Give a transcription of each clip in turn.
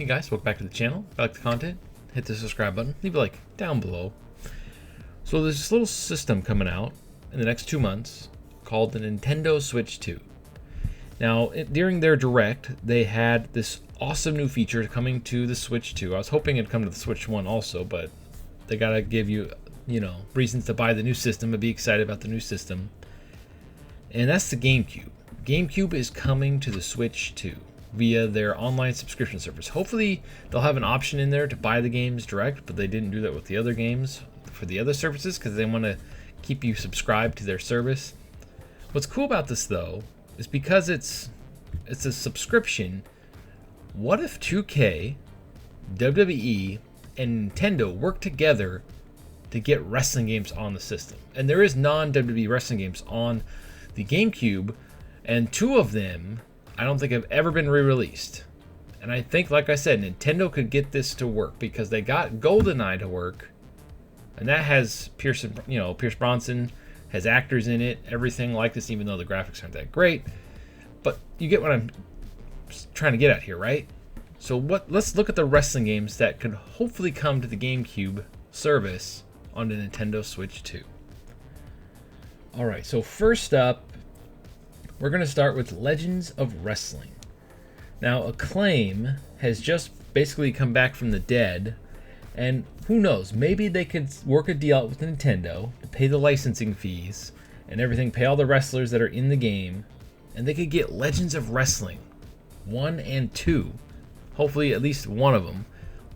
guys, welcome back to the channel. If you like the content, hit the subscribe button, leave a like down below. So there's this little system coming out in the next 2 months called the Nintendo Switch 2. Now, during their Direct, they had this awesome new feature coming to the Switch 2. I was hoping it'd come to the Switch 1 also, but they gotta give you, reasons to buy the new system and be excited about the new system. And that's the GameCube. GameCube is coming to the Switch 2 via their online subscription service. Hopefully, they'll have an option in there to buy the games direct, but they didn't do that with the other games for the other services because they want to keep you subscribed to their service. What's cool about this, though, is because it's a subscription. What if 2K, WWE, and Nintendo work together to get wrestling games on the system? And there is non-WWE wrestling games on the GameCube, and 2 of them I don't think have ever been re-released. And I think, like I said, Nintendo could get this to work because they got GoldenEye to work, and that has Pierce Bronson, has actors in it, everything like this, even though the graphics aren't that great. But you get what I'm trying to get at here, right? So let's look at the wrestling games that could hopefully come to the GameCube service on the Nintendo Switch 2. Alright, so first up, we're going to start with Legends of Wrestling. Now, Acclaim has just basically come back from the dead, and who knows, maybe they could work a deal out with Nintendo to pay the licensing fees and everything, pay all the wrestlers that are in the game, and they could get Legends of Wrestling 1 and 2, hopefully at least one of them,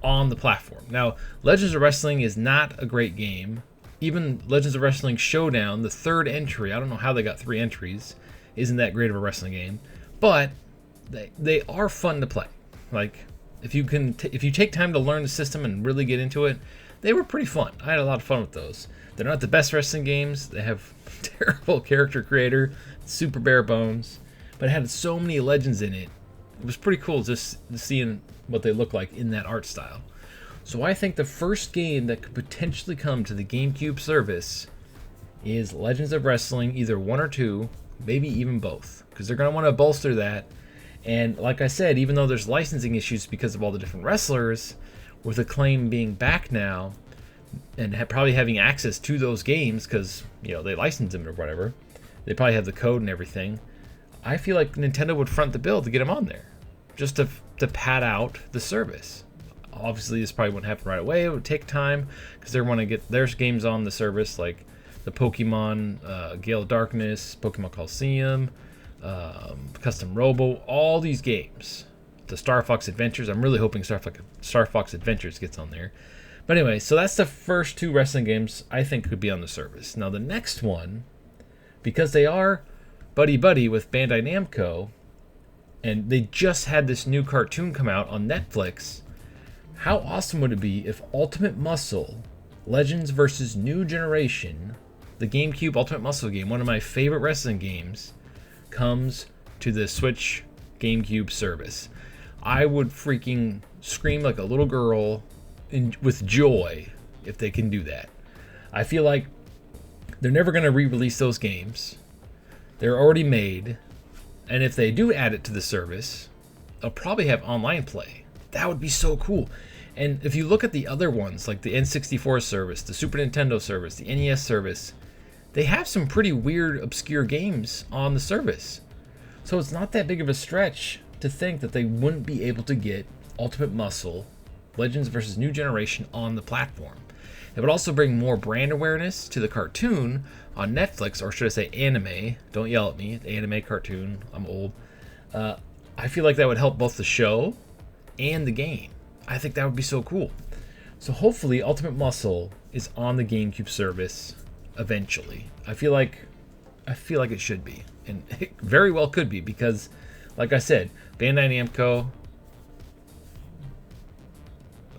on the platform. Now, Legends of Wrestling is not a great game. Even Legends of Wrestling Showdown, the 3rd entry, I don't know how they got 3 entries, isn't that great of a wrestling game, but they are fun to play. Like, if you take time to learn the system and really get into it, they were pretty fun. I had a lot of fun with those. They're not the best wrestling games. They have terrible character creator, super bare bones, but it had so many legends in it. It was pretty cool just seeing what they look like in that art style. So I think the first game that could potentially come to the GameCube service is Legends of Wrestling, either 1 or 2, maybe even both, because they're going to want to bolster that. And like I said, even though there's licensing issues because of all the different wrestlers, with Acclaim being back now and probably having access to those games because they license them or whatever, they probably have the code and everything. I feel like Nintendo would front the bill to get them on there, just to pad out the service. Obviously, this probably wouldn't happen right away. It would take time because they want to get their games on the service, like the Pokemon Gale of Darkness, Pokemon Coliseum, Custom Robo, all these games. The Star Fox Adventures. I'm really hoping Star Fox Adventures gets on there. But anyway, so that's the first 2 wrestling games I think could be on the service. Now the next one, because they are buddy-buddy with Bandai Namco, and they just had this new cartoon come out on Netflix, how awesome would it be if Ultimate Muscle Legends vs. New Generation, the GameCube Ultimate Muscle game, one of my favorite wrestling games, comes to the Switch GameCube service? I would freaking scream like a little girl with joy if they can do that. I feel like they're never going to re-release those games. They're already made. And if they do add it to the service, they'll probably have online play. That would be so cool. And if you look at the other ones, like the N64 service, the Super Nintendo service, the NES service, they have some pretty weird, obscure games on the service. So it's not that big of a stretch to think that they wouldn't be able to get Ultimate Muscle, Legends vs. New Generation on the platform. It would also bring more brand awareness to the cartoon on Netflix, or should I say anime. Don't yell at me, anime cartoon, I'm old. I feel like that would help both the show and the game. I think that would be so cool. So hopefully Ultimate Muscle is on the GameCube service eventually. I feel like it should be, and it very well could be, because like I said, Bandai Namco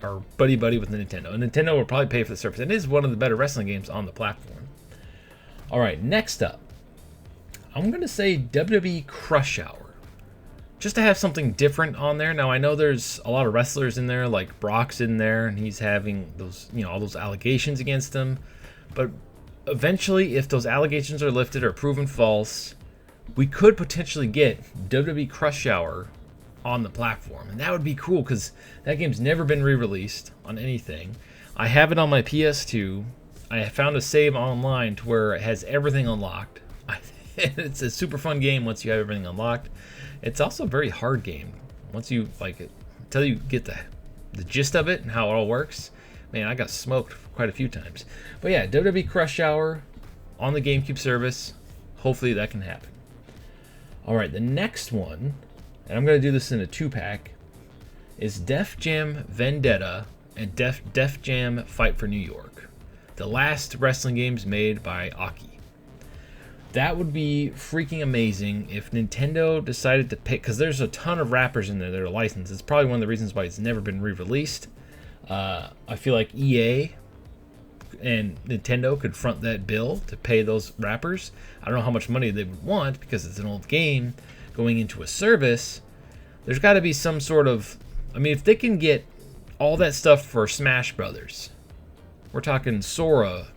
are buddy-buddy with Nintendo, and Nintendo will probably pay for the service. It is one of the better wrestling games on the platform. Alright, next up, I'm going to say WWE Crush Hour, just to have something different on there. Now, I know there's a lot of wrestlers in there, like Brock's in there, and he's having those, all those allegations against him, but eventually, if those allegations are lifted or proven false, we could potentially get WWE Crush Hour on the platform. And that would be cool because that game's never been re-released on anything. I have it on my PS2. I found a save online to where it has everything unlocked. It's a super fun game once you have everything unlocked. It's also a very hard game. Once you until you get the gist of it and how it all works, man, I got smoked quite a few times. But yeah, WWE Crush Hour on the GameCube service. Hopefully that can happen. All right, the next one, and I'm going to do this in a 2-pack, is Def Jam Vendetta and Def Jam Fight for New York. The last wrestling games made by Aki. That would be freaking amazing if Nintendo decided to pick, because there's a ton of rappers in there that are licensed. It's probably one of the reasons why it's never been re-released. I feel like EA and Nintendo could front that bill to pay those rappers. I don't know how much money they would want because it's an old game going into a service. There's got to be some sort of, I mean, if they can get all that stuff for Smash Brothers, we're talking Sora,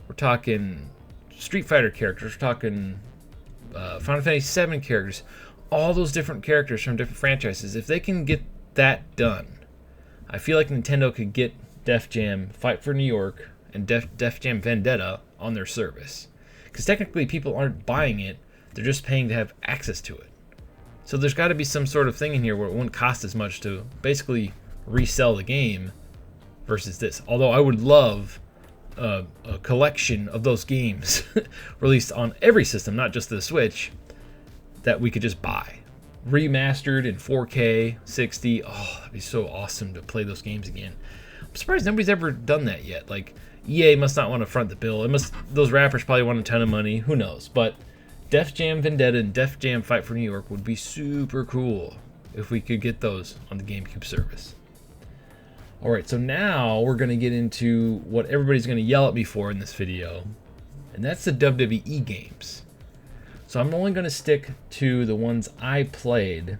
we're talking Street Fighter characters, we're talking Final Fantasy VII characters, all those different characters from different franchises. If they can get that done, I feel like Nintendo could get Def Jam Fight for New York and Def Jam Vendetta on their service. Because technically people aren't buying it, they're just paying to have access to it. So there's got to be some sort of thing in here where it wouldn't cost as much to basically resell the game versus this. Although I would love a collection of those games released on every system, not just the Switch, that we could just buy. Remastered in 4K, 60. Oh, that'd be so awesome to play those games again. I'm surprised nobody's ever done that yet. Like, EA must not want to front the bill. Those rappers probably want a ton of money. Who knows? But Def Jam Vendetta and Def Jam Fight for New York would be super cool if we could get those on the GameCube service. Alright, so now we're going to get into what everybody's going to yell at me for in this video, and that's the WWE games. So I'm only going to stick to the ones I played,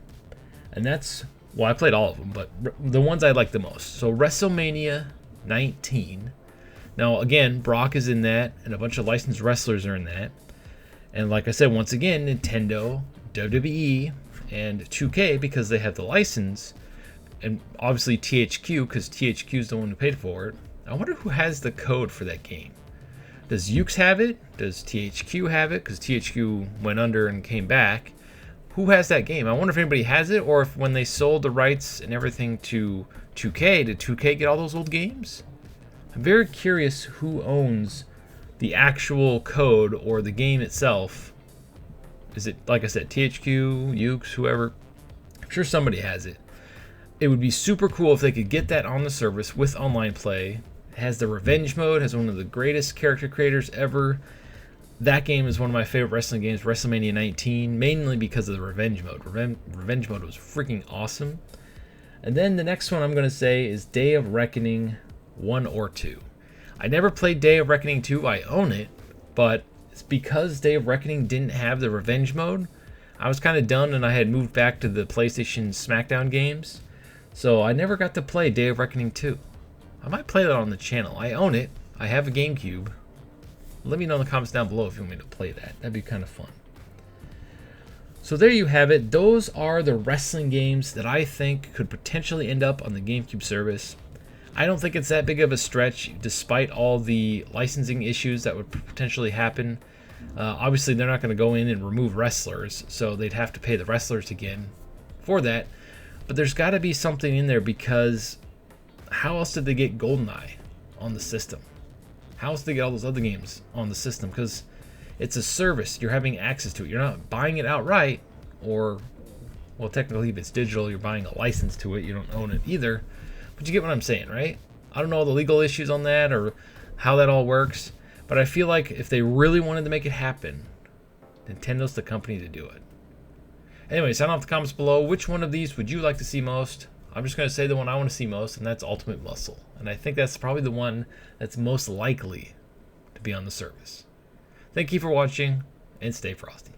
and that's, well, I played all of them, but the ones I like the most. So Wrestlemania 19. Now, again, Brock is in that, and a bunch of licensed wrestlers are in that. And like I said, once again, Nintendo, WWE, and 2K, because they have the license, and obviously THQ, because THQ is the one who paid for it. I wonder who has the code for that game. Does Ukes have it? Does THQ have it? Because THQ went under and came back. Who has that game? I wonder if anybody has it, or if when they sold the rights and everything to 2K, did 2K get all those old games? I'm very curious who owns the actual code or the game itself. Is it, like I said, THQ, Ukes, whoever? I'm sure somebody has it. It would be super cool if they could get that on the service with online play. It has the revenge mode, has one of the greatest character creators ever. That game is one of my favorite wrestling games, WrestleMania 19, mainly because of the revenge mode. Revenge mode was freaking awesome. And then the next one I'm going to say is Day of Reckoning 1 or 2. I never played Day of Reckoning 2, I own it, but it's because Day of Reckoning didn't have the revenge mode. I was kind of done and I had moved back to the PlayStation SmackDown games. So I never got to play Day of Reckoning 2. I might play that on the channel. I own it. I have a GameCube. Let me know in the comments down below if you want me to play that. That'd be kind of fun. So there you have it. Those are the wrestling games that I think could potentially end up on the GameCube service. I don't think it's that big of a stretch, despite all the licensing issues that would potentially happen. Obviously, they're not going to go in and remove wrestlers, so they'd have to pay the wrestlers again for that. But there's got to be something in there, because how else did they get GoldenEye on the system? How else did they get all those other games on the system? Because it's a service. You're having access to it. You're not buying it outright, or, well, technically if it's digital, you're buying a license to it. You don't own it either. But you get what I'm saying, right? I don't know all the legal issues on that or how that all works, but I feel like if they really wanted to make it happen, Nintendo's the company to do it. Anyway, sound off the comments below. Which one of these would you like to see most? I'm just going to say the one I want to see most, and that's Ultimate Muscle. And I think that's probably the one that's most likely to be on the service. Thank you for watching, and stay frosty.